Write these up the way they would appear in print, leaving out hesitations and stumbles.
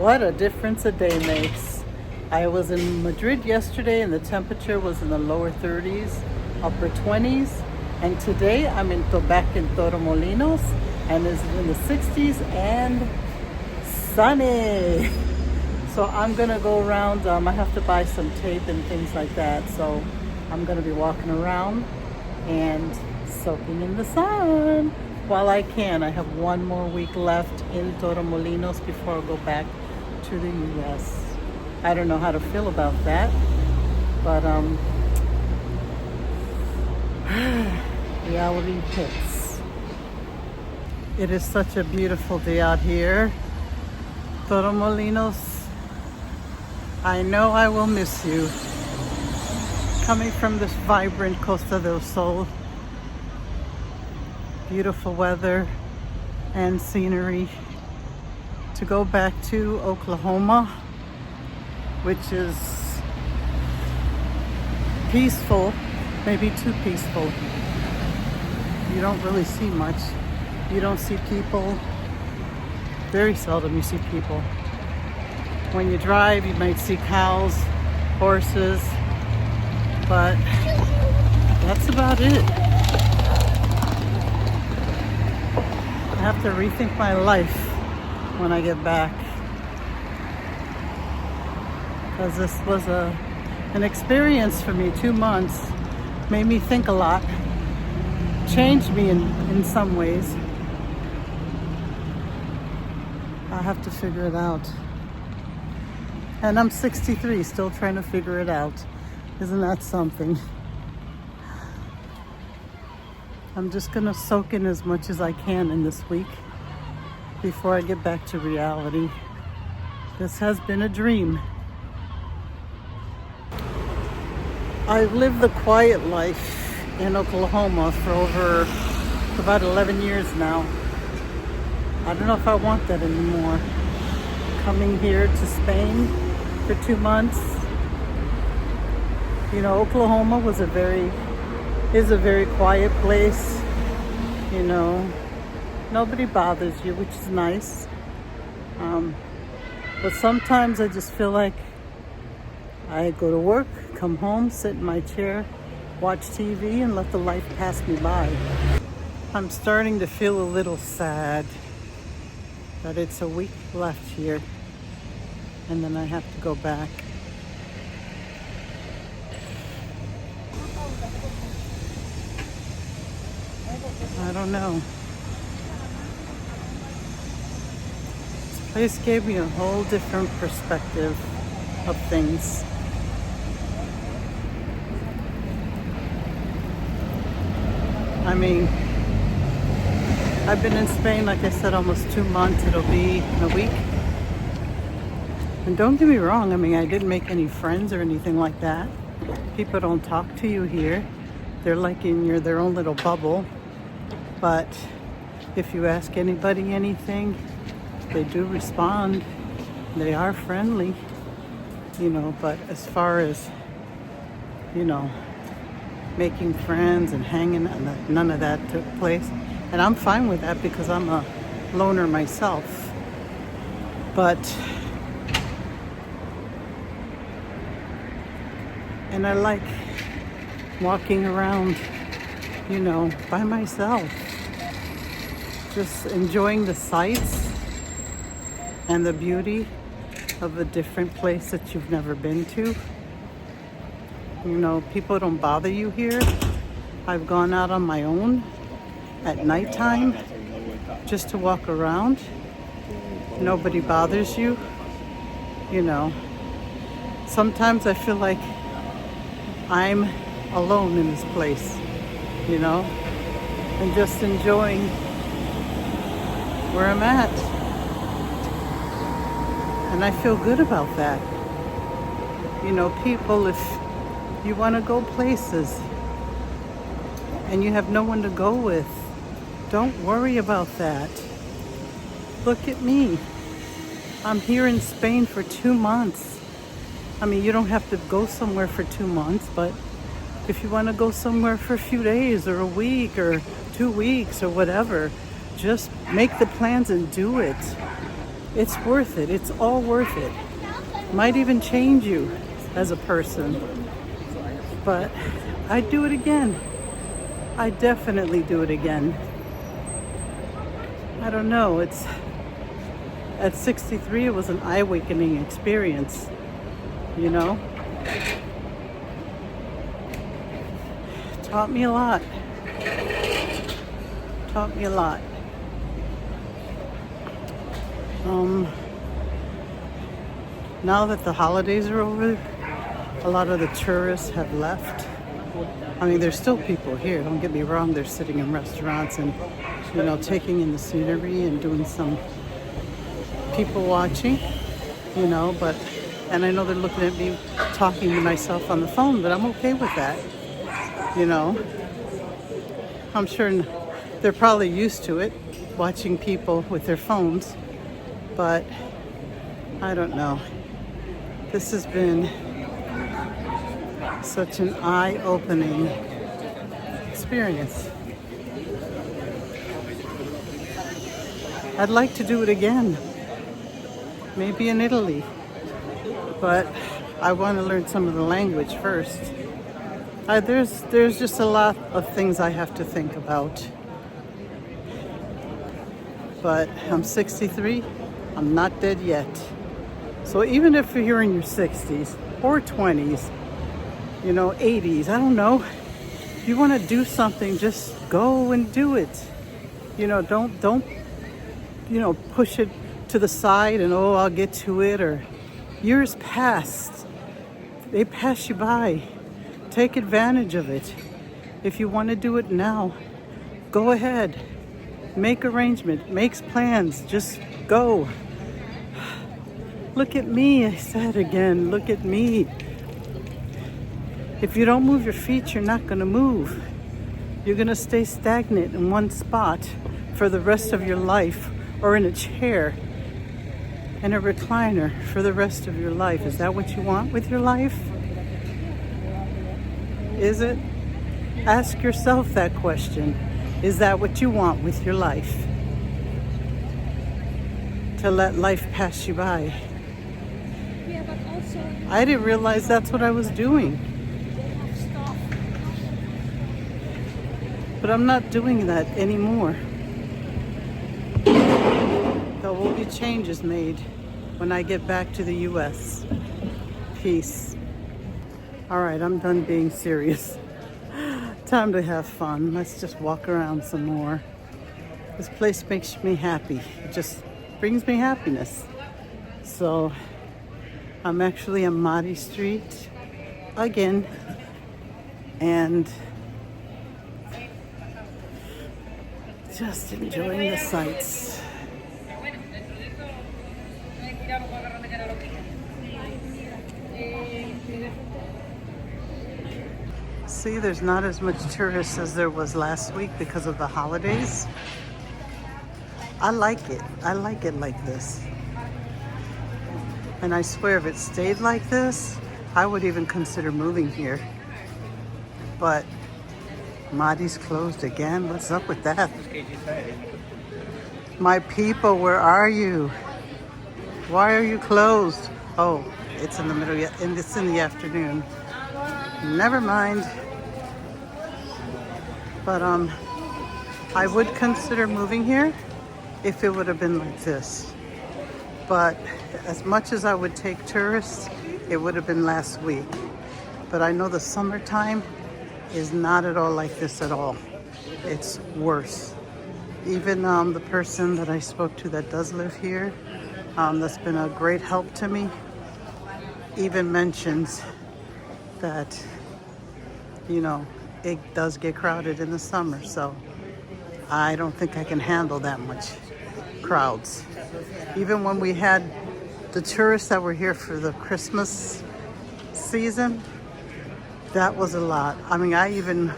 What a difference a day makes. I was in Madrid yesterday and the temperature was in the lower 30s, upper 20s. And today I'm back in Torremolinos and it's in the 60s and sunny. So I'm gonna go around. I have to buy some tape and things like that. So I'm gonna be walking around and soaking in the sun while I can. I have one more week left in Torremolinos before I go back to the US. I don't know how to feel about that, but reality hits. It is such a beautiful day out here. Torremolinos, I know I will miss you. Coming from this vibrant Costa del Sol, beautiful weather and scenery, to go back to Oklahoma, which is peaceful, maybe too peaceful. You don't really see much. You don't see people. Very seldom you see people. When you drive, you might see cows, horses, but that's about it. I have to rethink my life when I get back, because this was an experience for me. 2 months made me think a lot, changed me in some ways. I have to figure it out. And I'm 63, still trying to figure it out. Isn't that something? I'm just gonna soak in as much as I can in this week before I get back to reality. This has been a dream. I've lived the quiet life in Oklahoma for about 11 years now. I don't know if I want that anymore. Coming here to Spain for 2 months. You know, Oklahoma is a very quiet place. You know, nobody bothers you, which is nice. But sometimes I just feel like I go to work, come home, sit in my chair, watch TV, and let the life pass me by. I'm starting to feel a little sad that it's a week left here, and then I have to go back. I don't know. This place gave me a whole different perspective of things. I mean, I've been in Spain, like I said, almost 2 months. It'll be in a week. And don't get me wrong, I mean, I didn't make any friends or anything like that. People don't talk to you here. They're like in their own little bubble. But if you ask anybody anything, they do respond. They are friendly, you know, but as far as, you know, making friends and hanging, none of that took place. And I'm fine with that because I'm a loner myself. And I like walking around, you know, by myself. Just enjoying the sights and the beauty of a different place that you've never been to. You know, people don't bother you here. I've gone out on my own at nighttime just to walk around. Nobody bothers you. You know, sometimes I feel like I'm alone in this place, you know, and just enjoying where I'm at. And I feel good about that. You know, people, if you want to go places and you have no one to go with, don't worry about that. Look at me. I'm here in Spain for 2 months. I mean, you don't have to go somewhere for 2 months, but if you want to go somewhere for a few days or a week or 2 weeks or whatever, just make the plans and do it. It's worth it. It's all worth it. Might even change you as a person. But I'd do it again. I definitely do it again. I don't know. It's at 63, it was an eye-awakening experience, you know? Taught me a lot. Taught me a lot. Now that the holidays are over, a lot of the tourists have left. I mean, there's still people here, don't get me wrong. They're sitting in restaurants and, you know, taking in the scenery and doing some people watching, you know, but, and I know they're looking at me talking to myself on the phone, but I'm okay with that, you know. I'm sure they're probably used to it, watching people with their phones, but I don't know. This has been such an eye-opening experience. I'd like to do it again, maybe in Italy, but I want to learn some of the language first. There's just a lot of things I have to think about. But I'm 63, I'm not dead yet. So even if you're in your 60s or 20s, you know, 80s, I don't know. If you want to do something, just go and do it. You know, don't you know, push it to the side and, oh, I'll get to it, or years passed. They pass you by. Take advantage of it. If you want to do it now, go ahead. Make arrangements, make plans, just go. Look at me, I said again, look at me. If you don't move your feet, you're not gonna move. You're gonna stay stagnant in one spot for the rest of your life, or in a chair, in a recliner for the rest of your life. Is that what you want with your life? Is it? Ask yourself that question. Is that what you want with your life? To let life pass you by? Yeah, but also I didn't realize that's what I was doing. they have stuff. But I'm not doing that anymore. There will be changes made when I get back to the US. Peace. All right, I'm done being serious. Time to have fun. Let's just walk around some more. This place makes me happy. It just brings me happiness. So I'm actually on Mahdi Street again, and just enjoying the sights. See, there's not as much tourists as there was last week because of the holidays. I like it. I like it like this. And I swear if it stayed like this, I would even consider moving here. But Mahdi's closed again. What's up with that? My people, where are you? Why are you closed? Oh, it's in the middle, and it's in the afternoon. Never mind. But I would consider moving here if it would have been like this. But as much as I would take tourists, it would have been last week. But I know the summertime is not at all like this at all. It's worse. Even the person that I spoke to that does live here, that's been a great help to me, even mentions that, you know, it does get crowded in the summer, so I don't think I can handle that much crowds. Even when we had the tourists that were here for the Christmas season, that was a lot. I mean, I even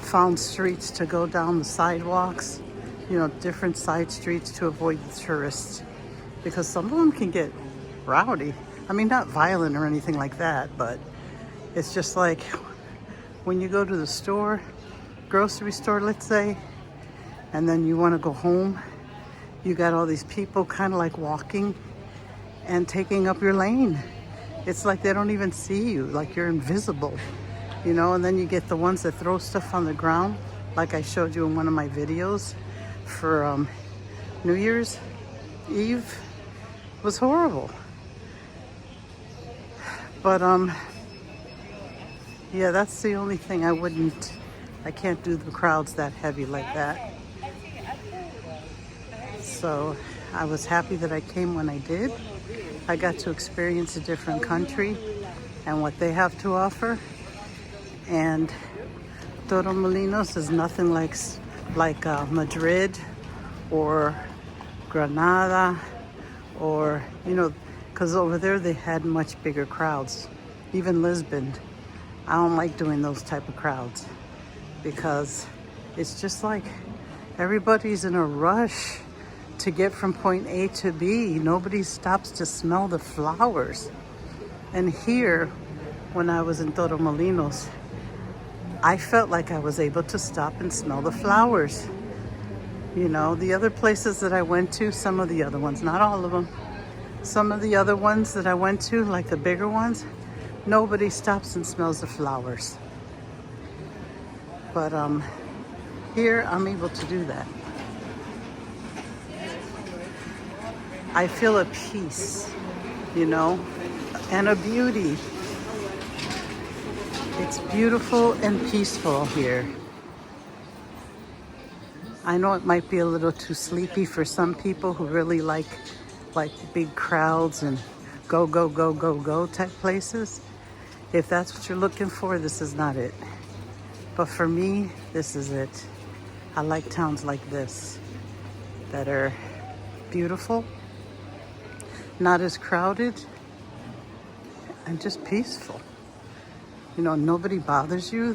found streets to go down the sidewalks, you know, different side streets to avoid the tourists, because some of them can get rowdy. I mean, not violent or anything like that, but it's just like when you go to the store, grocery store, let's say, and then you want to go home, you got all these people kind of like walking and taking up your lane. It's like they don't even see you, like you're invisible, you know. And then you get the ones that throw stuff on the ground, like I showed you in one of my videos for New Year's Eve. It was horrible. But yeah, that's the only thing I can't do the crowds that heavy like that. So I was happy that I came when I did. I got to experience a different country and what they have to offer. And Torremolinos is nothing like Madrid or Granada, or, you know, because over there they had much bigger crowds. Even Lisbon. I don't like doing those type of crowds because it's just like everybody's in a rush to get from point A to B. Nobody stops to smell the flowers. And here, when I was in Torremolinos, I felt like I was able to stop and smell the flowers. You know, the other places that I went to, some of the other ones, not all of them, some of the other ones that I went to, like the bigger ones, nobody stops and smells the flowers. But here I'm able to do that. I feel a peace, you know, and a beauty. It's beautiful and peaceful here. I know it might be a little too sleepy for some people who really like big crowds and go, go, go, go, go type places. If that's what you're looking for, this is not it. But for me, this is it. I like towns like this that are beautiful, not as crowded, and just peaceful. You know, nobody bothers you.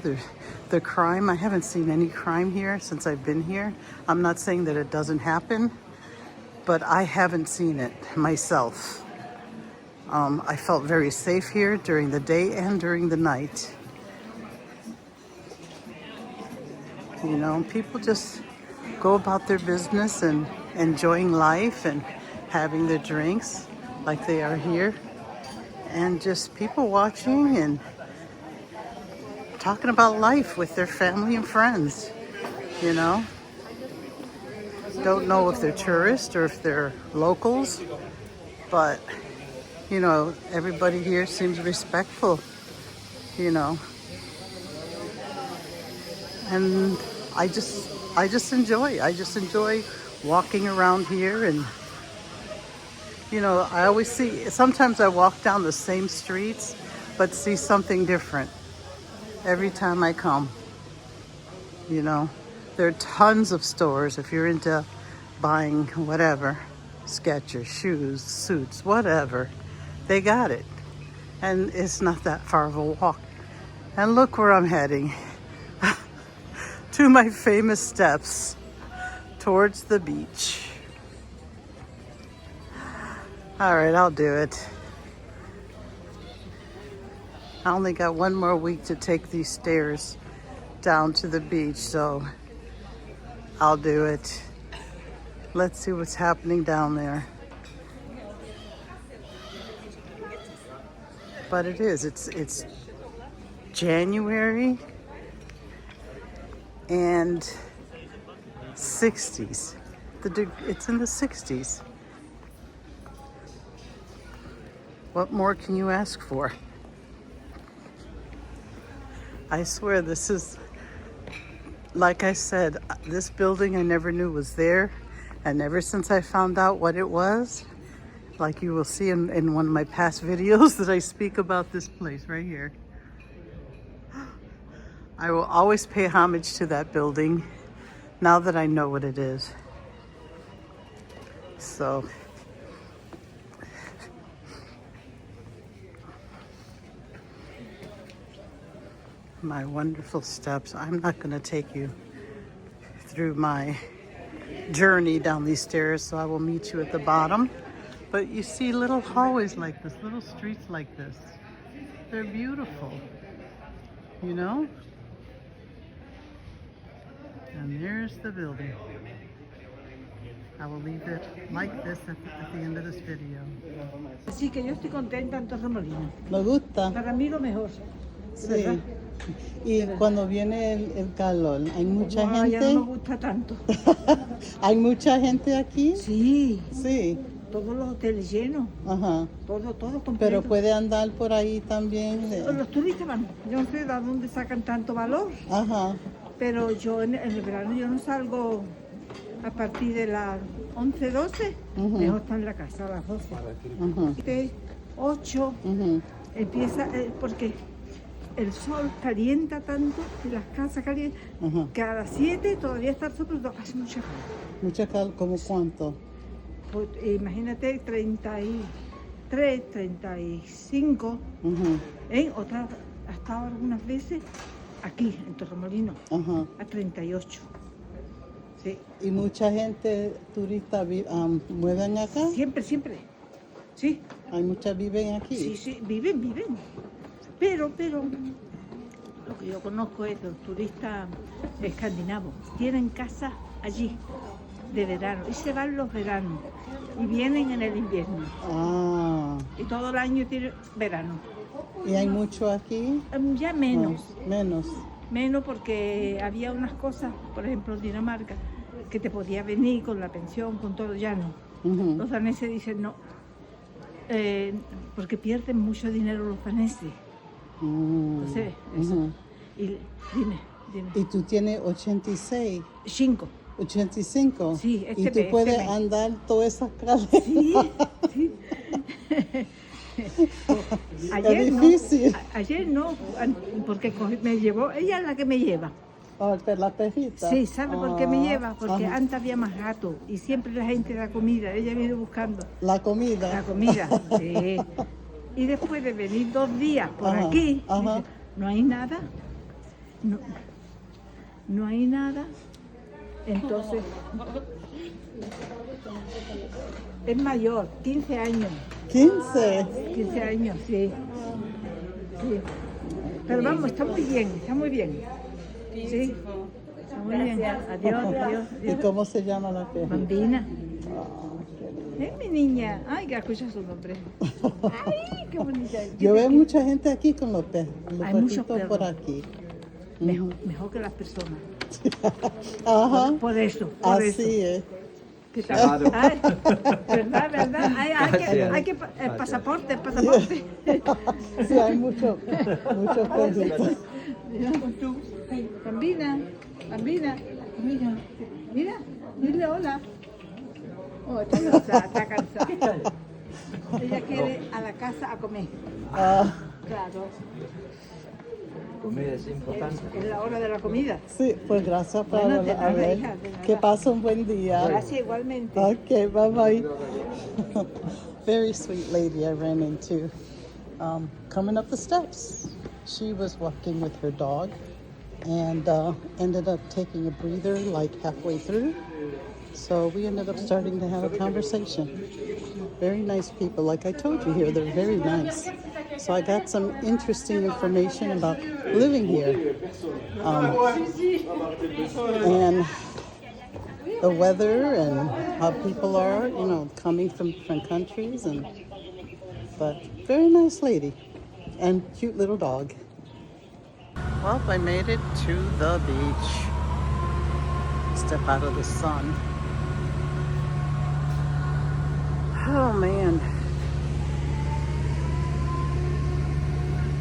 The crime, I haven't seen any crime here since I've been here. I'm not saying that it doesn't happen, but I haven't seen it myself. I felt very safe here during the day and during the night. You know, people just go about their business and enjoying life and having their drinks like they are here. And just people watching and talking about life with their family and friends, you know. Don't know if they're tourists or if they're locals, but, you know, everybody here seems respectful, you know. And I just enjoy walking around here. And, you know, I always sometimes I walk down the same streets, but see something different every time I come. You know, there are tons of stores if you're into buying whatever, Skechers, shoes, suits, whatever, they got it. And it's not that far of a walk. And look where I'm heading. To my famous steps towards the beach. All right, I'll do it. I only got one more week to take these stairs down to the beach, so I'll do it. Let's see what's happening down there. But it's January and 60s. It's in the 60s. What more can you ask for? I swear this is, like I said, this building I never knew was there. And ever since I found out what it was, like you will see in one of my past videos that I speak about this place right here, I will always pay homage to that building now that I know what it is. So, my wonderful steps. I'm not going to take you through my journey down these stairs, so I will meet you at the bottom. But you see little hallways like this, little streets like this. They're beautiful, you know? And there's the building. I will leave it like this at the end of this video. Así que yo estoy contenta en Torremolinos. ¿Me gusta? Para mí lo mejor. Sí. ¿Verdad? Y cuando viene el calor, ¿hay mucha No, ya gente? no me gusta tanto. ¿Hay mucha gente aquí? Sí, Sí. todos los hoteles llenos. Ajá. Todo completo. Pero puede andar por ahí también. Los turistas van. Yo no sé de dónde sacan tanto valor. Ajá. Pero yo en el verano yo no salgo a partir de las 11, 12. Ujú. Mejor estar en la casa a las 12. Ujú. De 8 Ujú. empieza, porque el sol calienta tanto y las casas calientan, Ajá. que a las 7 todavía está el sol, pero hace mucha calor. Mucha calor, ¿como cuánto? Pues, imagínate 33, 35, Ujú. otras, ha estado algunas veces aquí en Torremolinos, Ajá. a 38. Sí. ¿Y mucha gente turista mueven acá? Siempre, siempre. Sí, ¿Hay muchas viven aquí? sí, viven. Pero, lo que yo conozco es los turistas escandinavos. Tienen casas allí de verano y se van los veranos y vienen en el invierno. Ah. Y todo el año tienen verano. ¿Y hay mucho aquí? Ya menos. No, menos. Menos porque había unas cosas, por ejemplo en Dinamarca, que te podía venir con la pensión, con todo, ya no. Ujú. Los daneses dicen no, porque pierden mucho dinero los daneses. Entonces, eso. Ujú. Y dime. ¿Y tú tienes 86? 5. 85. Sí, y tú mes, puedes mes. andar todas esas calles. Sí. Es difícil. Ayer no, porque me llevó, ella es la que me lleva. Oh, la perrita. Sí, ¿sabe por qué me lleva? Porque Ajá. antes había más gatos y siempre la gente da comida. Ella viene buscando La comida. la comida. Sí. Y después de venir 2 días por Ajá, aquí, ajá. dice, no hay nada. No hay nada. Entonces, es mayor, 15 años. 15. 15 años, sí. Sí. Pero vamos, está muy bien, Sí, está muy bien. Adiós. ¿Y cómo se llama la perrita? Bambina. Es mi niña. Ay, que escucha su nombre. Ay, qué bonita. Yo veo mucha gente aquí con los Hay muchos perritos por perros. aquí. Mejor que las personas. Ajá. Por eso. Así es. ¿Qué tal? Ay, ¿verdad? Hay que el pasaporte. Sí, hay muchos perritos. Bambina. Mira, dile hola. Oh, está cansada. Ella quiere a la casa a comer. Ah, Claro, Comida es importante. es la hora de la comida. sí, pues gracias por Bueno, de a nada, ver. hija, de nada. Que pase un buen día. Gracias igualmente. Okay, bye-bye. Very sweet lady I ran into coming up the steps. She was walking with her dog and ended up taking a breather like halfway through. So we ended up starting to have a conversation. Very nice people. Like I told you here, they're very nice. So I got some interesting information about living here. And the weather and how people are, coming from different countries, but very nice lady and cute little dog. Well, I made it to the beach. Step out of the sun. Oh man.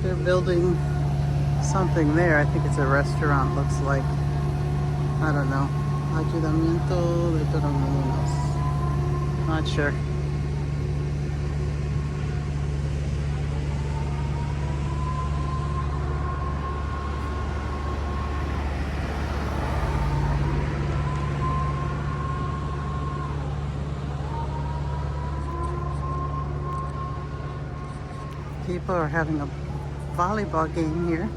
They're building something there. I think it's a restaurant, looks like. I don't know. Ayudamiento de Torremolinos. Not sure. People are having a volleyball game here.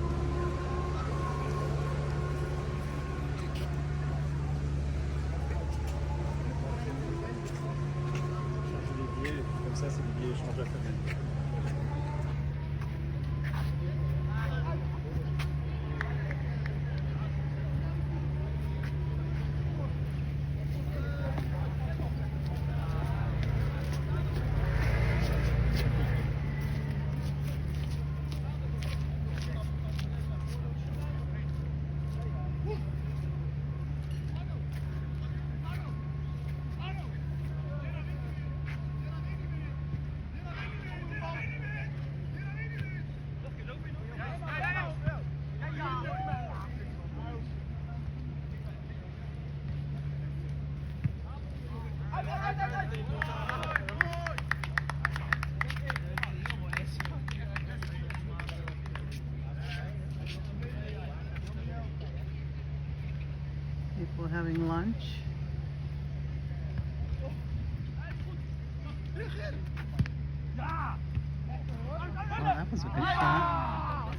people having lunch. Well, that was a good shot.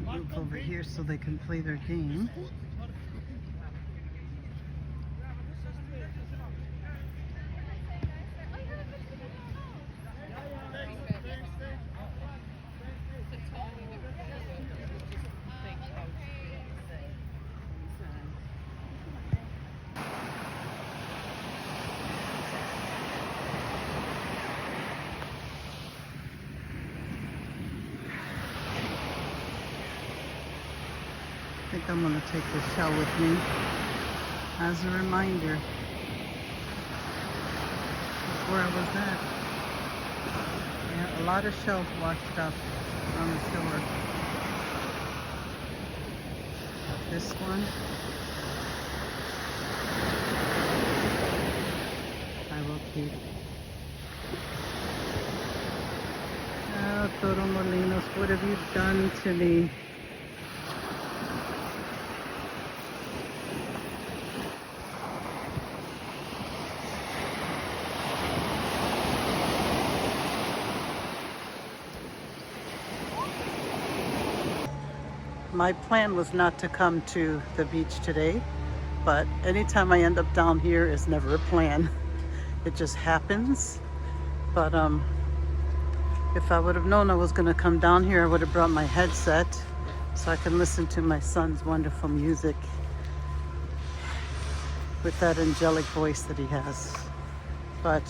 Move over here so they can play their game. I think I'm gonna take this shell with me as a reminder of where I was at. Yeah, a lot of shells washed up on the shore. This one I will keep. Oh, Torremolinos, what have you done to me? My plan was not to come to the beach today, but anytime I end up down here is never a plan. It just happens. But if I would have known I was going to come down here, I would have brought my headset so I can listen to my son's wonderful music with that angelic voice that he has. But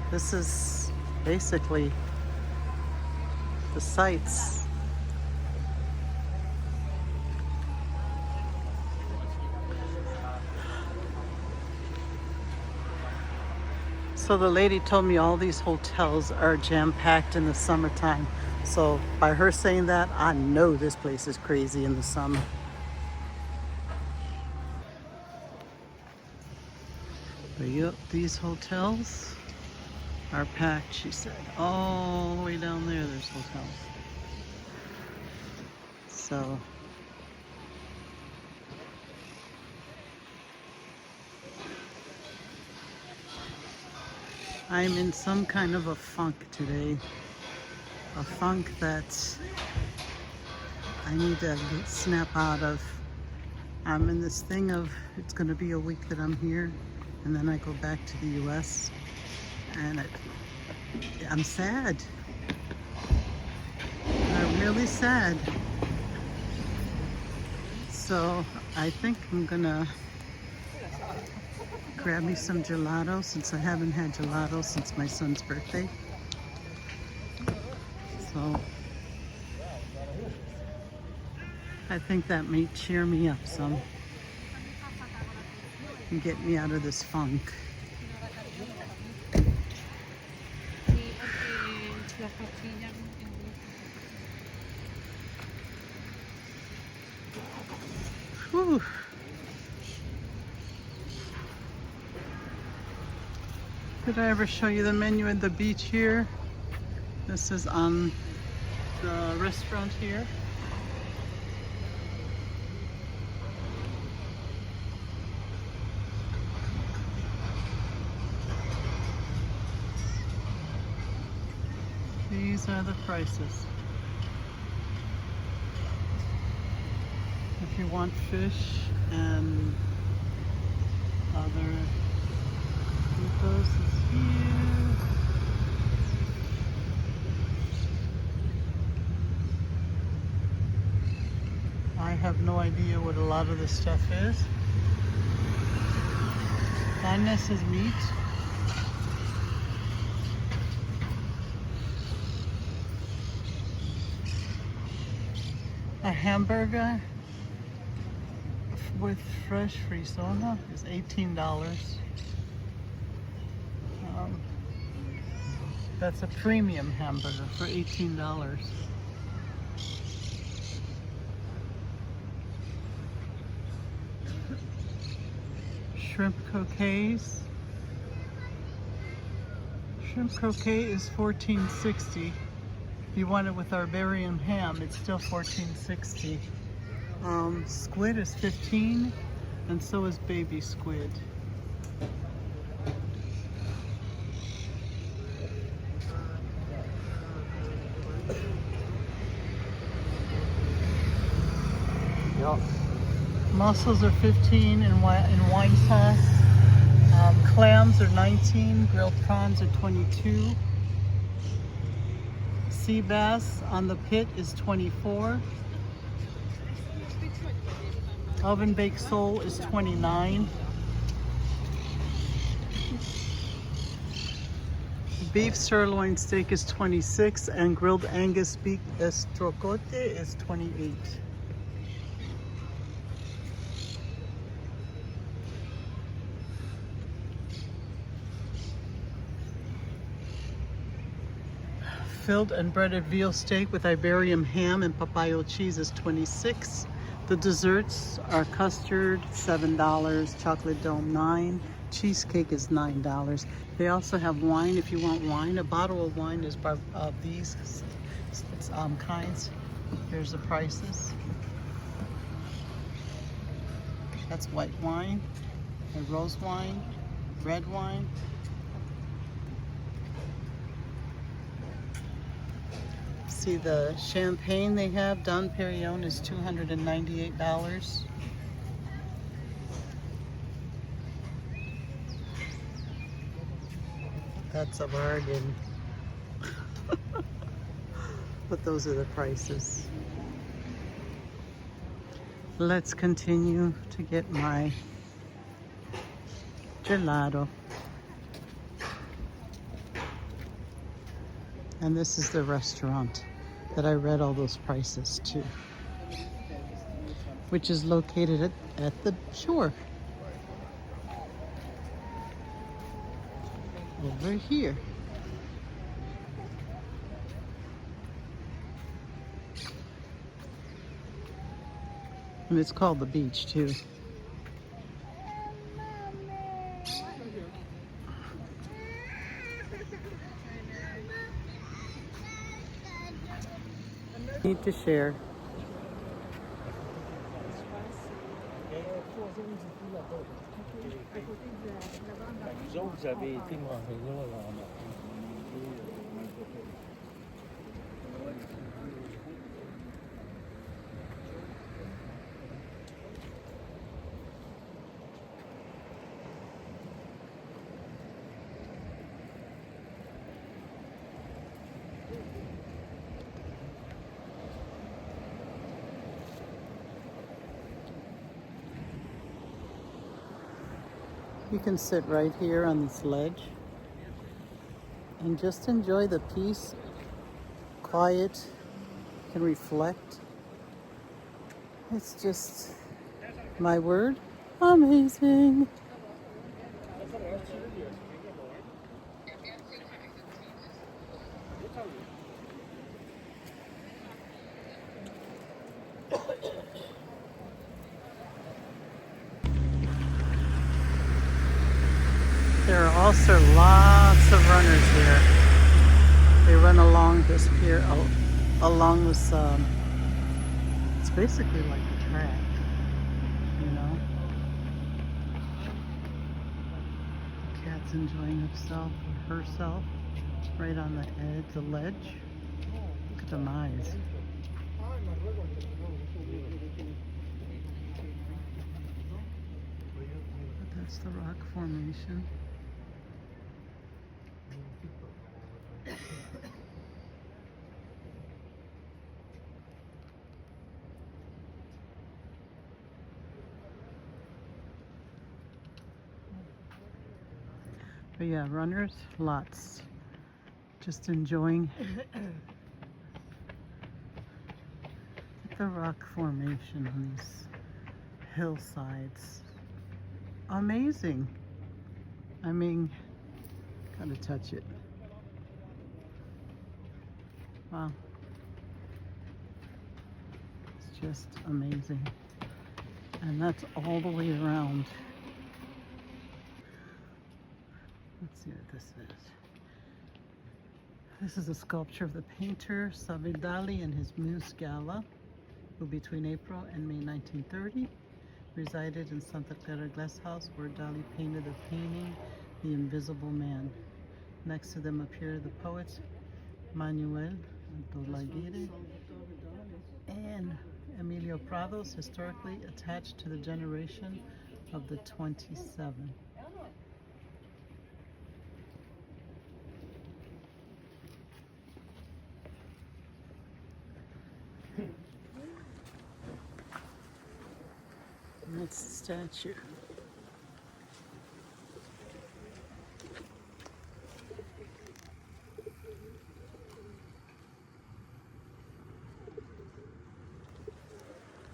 this is basically the sights. So the lady told me all these hotels are jam-packed in the summertime. So by her saying that, I know this place is crazy in the summer. But yep, these hotels are packed, she said. All the way down there, there's hotels. So I'm in some kind of a funk today. A funk that I need to snap out of. I'm in this thing of it's going to be a week that I'm here, and then I go back to the US, and I'm sad. I'm really sad. So I think I'm gonna grab me some gelato since I haven't had gelato since my son's birthday. So I think that may cheer me up some and get me out of this funk. Whew. Did I ever show you the menu at the beach here? This is on the restaurant here. These are the prices. If you want fish and other This is here. I have no idea what a lot of this stuff is. Kindness is meat. A hamburger with fresh frisona is $18. That's a premium hamburger for $18. Shrimp croquets, Shrimp croquet is $14.60. If you want it with Iberian ham, it's still $14.60. Squid is $15, and so is baby squid. Yep. Mussels are $15 in wine sauce. Clams are $19. Grilled prawns are $22. Sea bass on the pit is $24. Oven baked sole is $29. Beef sirloin steak is $26, and grilled Angus beef estrocote is $28. Filled and breaded veal steak with Iberian ham and papaya cheese is $26. The desserts are custard, $7, chocolate dome, $9, cheesecake is $9. They also have wine if you want wine. A bottle of wine is of these kinds. Here's the prices. That's white wine, and rose wine, red wine. See the champagne they have, Dom Perignon, is $298. That's a bargain. But those are the prices. Let's continue to get my gelato. And this is the restaurant that I read all those prices to, which is located at the shore. Over here. And it's called the beach too. Need to share. You can sit right here on this ledge and just enjoy the peace, quiet, you can reflect. It's just, my word, amazing. There are also lots of runners here. They run along this pier, along this, it's basically like a track, you know. The cat's enjoying himself or herself right on the edge, the ledge. Look at them eyes. But that's the rock formation. But yeah, runners, lots. Just enjoying the rock formation on these hillsides. Amazing. I mean, gotta touch it. Wow. It's just amazing. And that's all the way around. Let's see what this is. This is a sculpture of the painter Salvador Dali and his muse Gala, who between April and May 1930 resided in Santa Clara Glass House, where Dali painted the painting The Invisible Man. Next to them appear the poets Manuel Dolaguirre and Emilio Prados, historically attached to the generation of the 27. And that's the statue.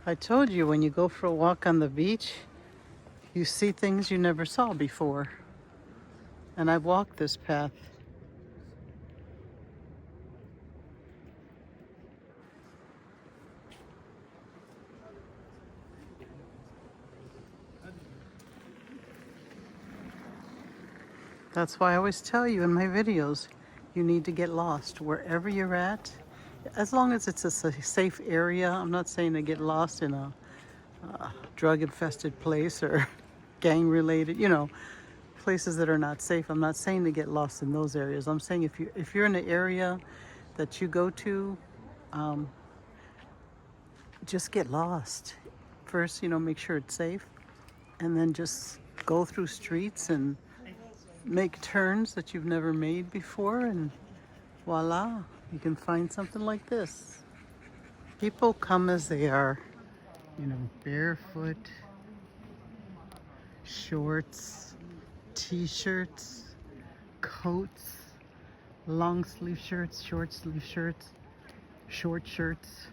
I told you, when you go for a walk on the beach, you see things you never saw before. And I've walked this path. That's why I always tell you in my videos, you need to get lost wherever you're at. As long as it's a safe area. I'm not saying to get lost in a drug-infested place or gang-related, places that are not safe. I'm not saying to get lost in those areas. I'm saying if you're in an area that you go to, just get lost. First, make sure it's safe, and then just go through streets and make turns that you've never made before, and voila, you can find something like this. People come as they are, barefoot, shorts, t-shirts, coats, long sleeve shirts, short sleeve shirts, short shirts.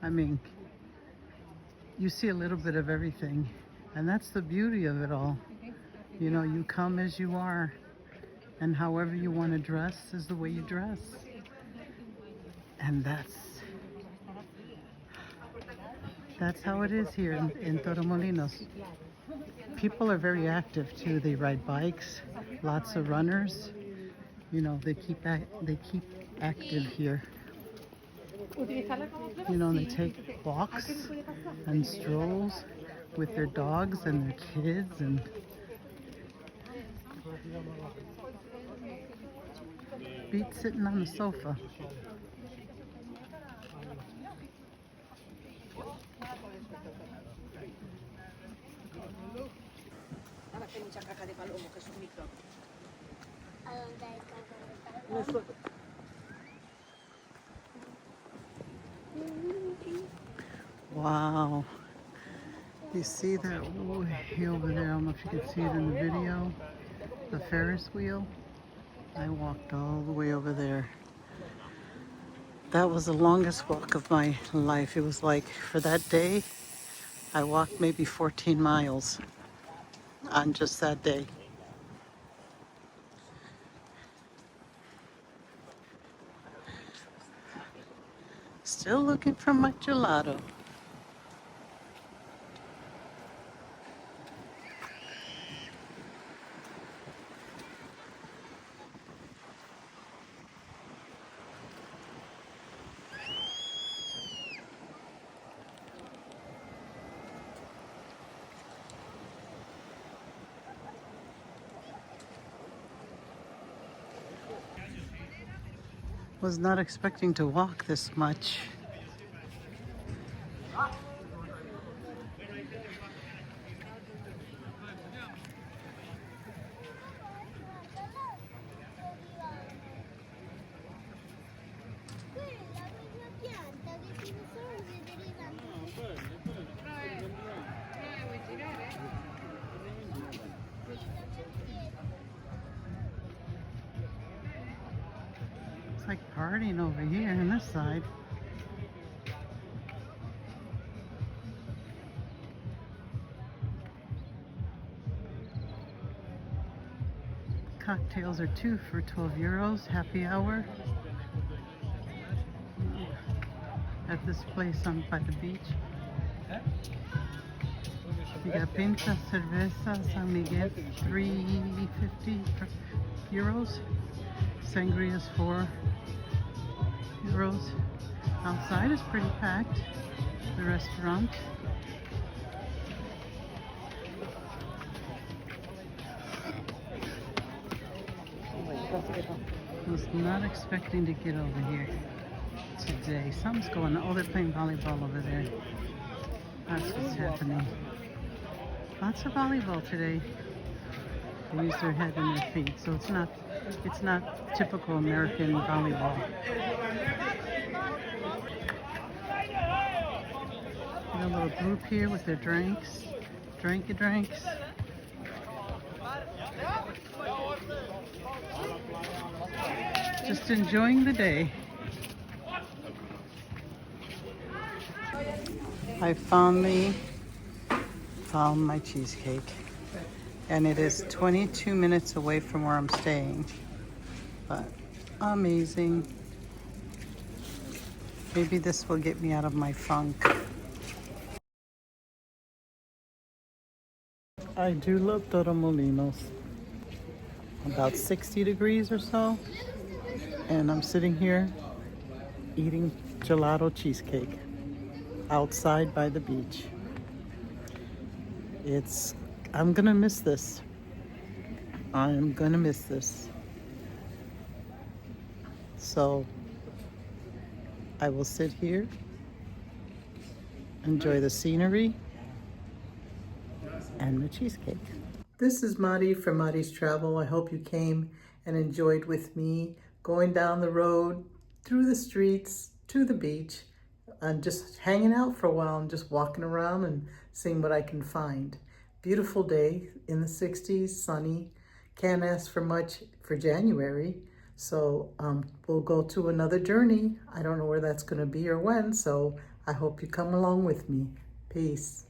I mean, you see a little bit of everything, and that's the beauty of it all. You come as you are, and however you want to dress is the way you dress. And that's how it is here in Torremolinos. People are very active too. They ride bikes, lots of runners. They keep active here. They take walks and strolls with their dogs and their kids, and beat sitting on the sofa. Wow. You see that way over there? I don't know if you can see it in the video. The Ferris wheel. I walked all the way over there. That was the longest walk of my life. It was like, for that day, I walked maybe 14 miles on just that day. Still looking for my gelato. Was not expecting to walk this much. It's like partying over here on this side. Cocktails are 2 for 12 euros, happy hour. At this place by the beach. You got pinta, cerveza, San Miguel, 3.50 euros. Sangria is 4 Rose. Outside is pretty packed. The restaurant. Was not expecting to get over here today. Something's going on. Oh, they're playing volleyball over there. That's what's happening. Lots of volleyball today. They use their head and their feet, so it's not typical American volleyball. Got a little group here with their drinks. Drinks. Just enjoying the day. I finally found my cheesecake, and it is 22 minutes away from where I'm staying, but amazing. Maybe this will get me out of my funk. I do love Torremolinos. About 60 degrees or so, and I'm sitting here eating gelato cheesecake outside by the beach. I'm gonna miss this. I'm gonna miss this. So I will sit here, enjoy the scenery and the cheesecake. This is Mari from Mari's Travel. I hope you came and enjoyed with me going down the road, through the streets, to the beach, and just hanging out for a while and just walking around and seeing what I can find. Beautiful day in the 60s, sunny. Can't ask for much for January. So we'll go to another journey. I don't know where that's going to be or when, so I hope you come along with me. Peace.